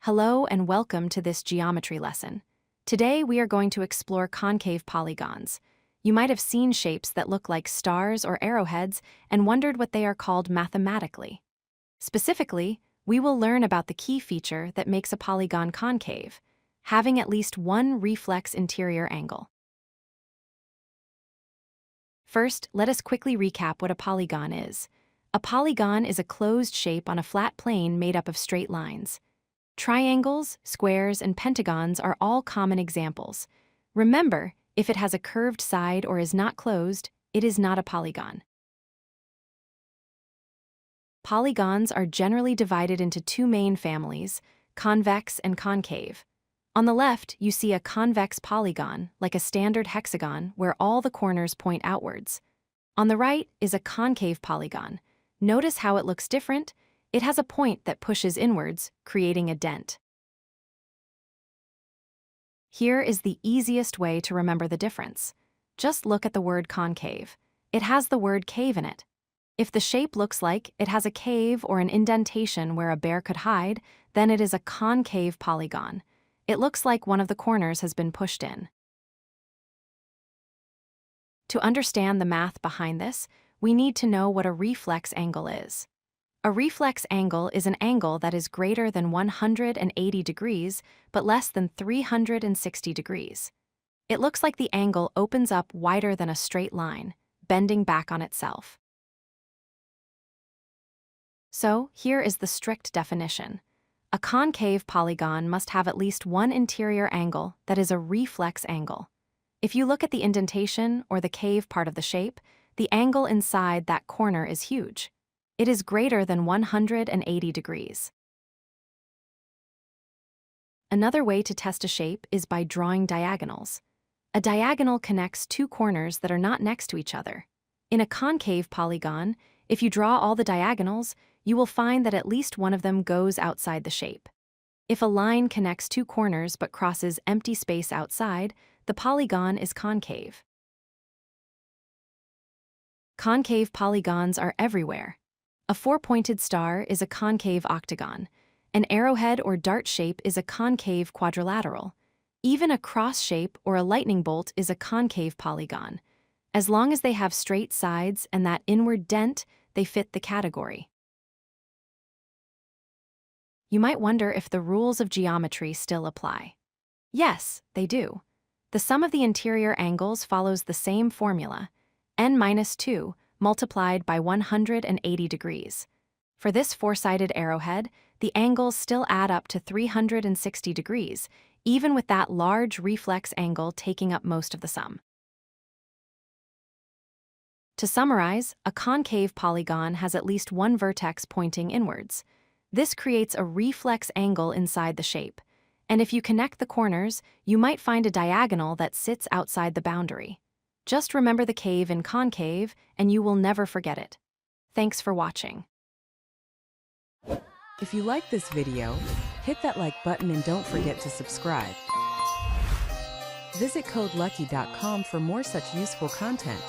Hello and welcome to this geometry lesson. Today we are going to explore concave polygons. You might have seen shapes that look like stars or arrowheads and wondered what they are called mathematically. Specifically, we will learn about the key feature that makes a polygon concave, having at least one reflex interior angle. First, let us quickly recap what a polygon is. A polygon is a closed shape on a flat plane made up of straight lines. Triangles, squares, and pentagons are all common examples. Remember, if it has a curved side or is not closed, it is not a polygon. Polygons are generally divided into two main families, convex and concave. On the left, you see a convex polygon, like a standard hexagon where all the corners point outwards. On the right is a concave polygon. Notice how it looks different? It has a point that pushes inwards, creating a dent. Here is the easiest way to remember the difference. Just look at the word concave. It has the word cave in it. If the shape looks like it has a cave or an indentation where a bear could hide, then it is a concave polygon. It looks like one of the corners has been pushed in. To understand the math behind this, we need to know what a reflex angle is. A reflex angle is an angle that is greater than 180 degrees but less than 360 degrees. It looks like the angle opens up wider than a straight line, bending back on itself. So, here is the strict definition. A concave polygon must have at least one interior angle that is a reflex angle. If you look at the indentation or the cave part of the shape, the angle inside that corner is huge. It is greater than 180 degrees. Another way to test a shape is by drawing diagonals. A diagonal connects two corners that are not next to each other. In a concave polygon, if you draw all the diagonals, you will find that at least one of them goes outside the shape. If a line connects two corners but crosses empty space outside, the polygon is concave. Concave polygons are everywhere. A four-pointed star is a concave octagon. An arrowhead or dart shape is a concave quadrilateral. Even a cross shape or a lightning bolt is a concave polygon. As long as they have straight sides and that inward dent, they fit the category. You might wonder if the rules of geometry still apply. Yes, they do. The sum of the interior angles follows the same formula, n-2 multiplied by 180 degrees. For this four-sided arrowhead, the angles still add up to 360 degrees, even with that large reflex angle taking up most of the sum. To summarize, a concave polygon has at least one vertex pointing inwards. This creates a reflex angle inside the shape, and if you connect the corners, you might find a diagonal that sits outside the boundary. Just remember the cave in concave, and you will never forget it. Thanks for watching. If you like this video, hit that like button and don't forget to subscribe. Visit codelucky.com for more such useful content.